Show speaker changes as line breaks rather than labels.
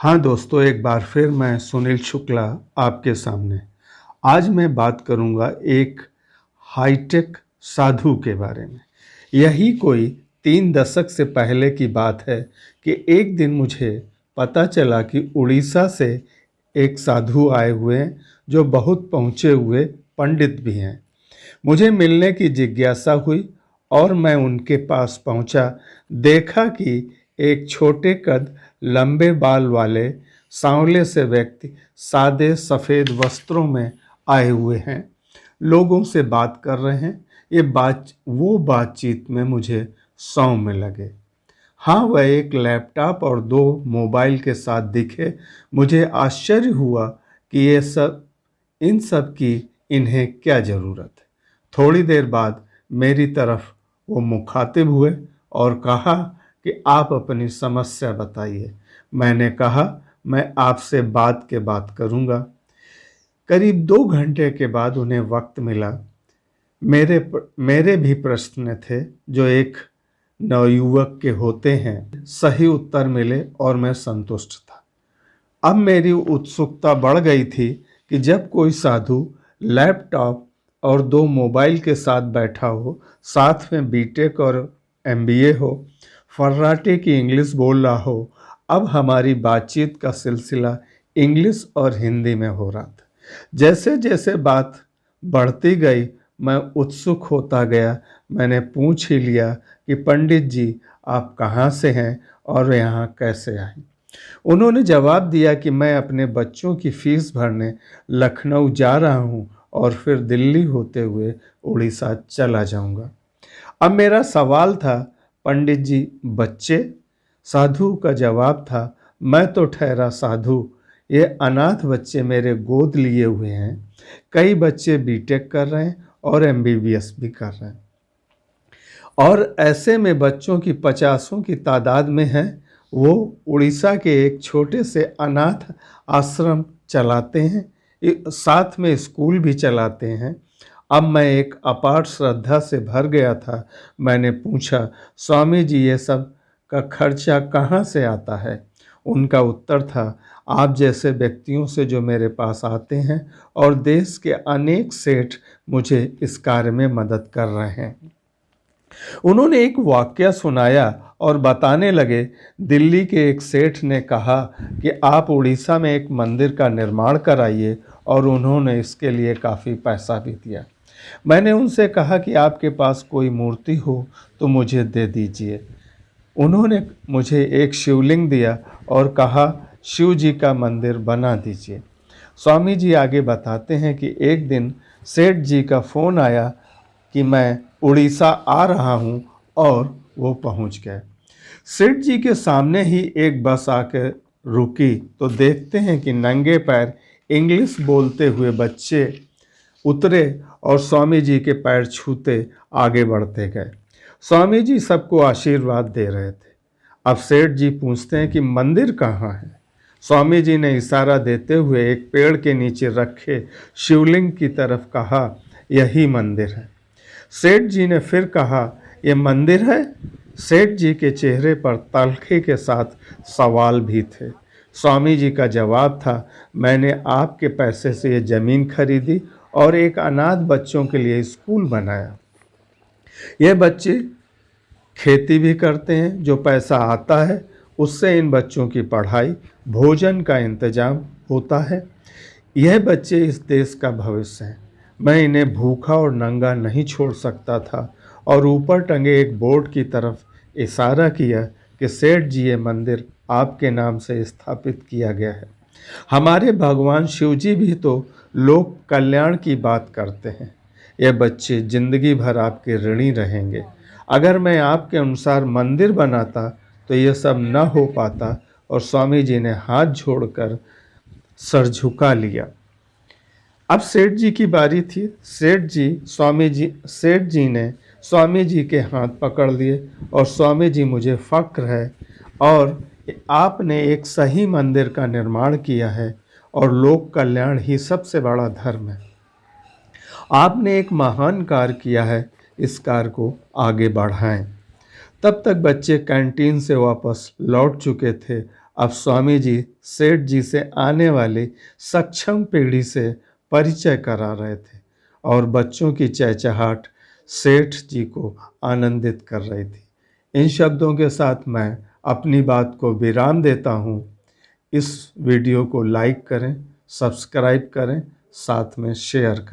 हाँ दोस्तों, एक बार फिर मैं सुनील शुक्ला आपके सामने। आज मैं बात करूँगा एक हाईटेक साधु के बारे में। यही कोई 3 दशक से पहले की बात है कि एक दिन मुझे पता चला कि उड़ीसा से एक साधु आए हुए हैं जो बहुत पहुँचे हुए पंडित भी हैं। मुझे मिलने की जिज्ञासा हुई और मैं उनके पास पहुंचा। देखा कि एक छोटे कद लंबे बाल वाले सांवले से व्यक्ति सादे सफ़ेद वस्त्रों में आए हुए हैं, लोगों से बात कर रहे हैं। वो बातचीत में मुझे सौम्य लगे। हाँ, वह एक लैपटॉप और 2 मोबाइल के साथ दिखे। मुझे आश्चर्य हुआ कि इन सब की इन्हें क्या ज़रूरत है। थोड़ी देर बाद मेरी तरफ वो मुखातिब हुए और कहा कि आप अपनी समस्या बताइए। मैंने कहा, मैं आपसे बात करूंगा। करीब 2 घंटे के बाद उन्हें वक्त मिला। मेरे भी प्रश्न थे जो एक नवयुवक के होते हैं। सही उत्तर मिले और मैं संतुष्ट था। अब मेरी उत्सुकता बढ़ गई थी कि जब कोई साधु लैपटॉप और 2 मोबाइल के साथ बैठा हो, साथ में बीटेक और एमबीए हो, फर्राटे की इंग्लिश बोल रहा हो। अब हमारी बातचीत का सिलसिला इंग्लिश और हिंदी में हो रहा था। जैसे जैसे बात बढ़ती गई, मैं उत्सुक होता गया। मैंने पूछ ही लिया कि पंडित जी, आप कहाँ से हैं और यहाँ कैसे आए? उन्होंने जवाब दिया कि मैं अपने बच्चों की फीस भरने लखनऊ जा रहा हूँ और फिर दिल्ली होते हुए उड़ीसा चला जाऊँगा। अब मेरा सवाल था, पंडित जी, बच्चे? साधु का जवाब था, मैं तो ठहरा साधु, ये अनाथ बच्चे मेरे गोद लिए हुए हैं। कई बच्चे बीटेक कर रहे हैं और एमबीबीएस भी कर रहे हैं, और ऐसे में बच्चों की 50 की तादाद में है। वो उड़ीसा के एक छोटे से अनाथ आश्रम चलाते हैं, साथ में स्कूल भी चलाते हैं। अब मैं एक अपार श्रद्धा से भर गया था। मैंने पूछा, स्वामी जी, ये सब का खर्चा कहाँ से आता है? उनका उत्तर था, आप जैसे व्यक्तियों से जो मेरे पास आते हैं, और देश के अनेक सेठ मुझे इस कार्य में मदद कर रहे हैं। उन्होंने एक वाकया सुनाया और बताने लगे, दिल्ली के एक सेठ ने कहा कि आप उड़ीसा में एक मंदिर का निर्माण कराइए, और उन्होंने इसके लिए काफ़ी पैसा भी दिया। मैंने उनसे कहा कि आपके पास कोई मूर्ति हो तो मुझे दे दीजिए। उन्होंने मुझे एक शिवलिंग दिया और कहा, शिव जी का मंदिर बना दीजिए। स्वामी जी आगे बताते हैं कि एक दिन सेठ जी का फ़ोन आया कि मैं उड़ीसा आ रहा हूँ, और वो पहुँच गए। सेठ जी के सामने ही एक बस आकर रुकी तो देखते हैं कि नंगे पैर इंग्लिश बोलते हुए बच्चे उतरे और स्वामी जी के पैर छूते आगे बढ़ते गए। स्वामी जी सबको आशीर्वाद दे रहे थे। अब सेठ जी पूछते हैं कि मंदिर कहाँ है? स्वामी जी ने इशारा देते हुए एक पेड़ के नीचे रखे शिवलिंग की तरफ कहा, यही मंदिर है। सेठ जी ने फिर कहा, ये मंदिर है? सेठ जी के चेहरे पर तलखी के साथ सवाल भी थे। स्वामी जी का जवाब था, मैंने आपके पैसे से ये ज़मीन खरीदी और एक अनाथ बच्चों के लिए स्कूल बनाया। ये बच्चे खेती भी करते हैं, जो पैसा आता है उससे इन बच्चों की पढ़ाई, भोजन का इंतजाम होता है। यह बच्चे इस देश का भविष्य हैं। मैं इन्हें भूखा और नंगा नहीं छोड़ सकता था, और ऊपर टंगे एक बोर्ड की तरफ इशारा किया कि सेठ जी, ये मंदिर आपके नाम से स्थापित किया गया है। हमारे भगवान शिव जी भी तो लोक कल्याण की बात करते हैं। ये बच्चे जिंदगी भर आपके ऋणी रहेंगे। अगर मैं आपके अनुसार मंदिर बनाता तो ये सब न हो पाता। और स्वामी जी ने हाथ जोड़कर सर झुका लिया। अब सेठ जी की बारी थी। सेठ जी ने स्वामी जी के हाथ पकड़ लिए, और स्वामी जी, मुझे फ़ख्र है और आपने एक सही मंदिर का निर्माण किया है, और लोक कल्याण ही सबसे बड़ा धर्म है। आपने एक महान कार्य किया है, इस कार्य को आगे बढ़ाएं। तब तक बच्चे कैंटीन से वापस लौट चुके थे। अब स्वामी जी सेठ जी से आने वाली सक्षम पीढ़ी से परिचय करा रहे थे और बच्चों की चहचहाट सेठ जी को आनंदित कर रही थी। इन शब्दों के साथ मैं अपनी बात को विराम देता हूँ। इस वीडियो को लाइक करें, सब्सक्राइब करें, साथ में शेयर करें।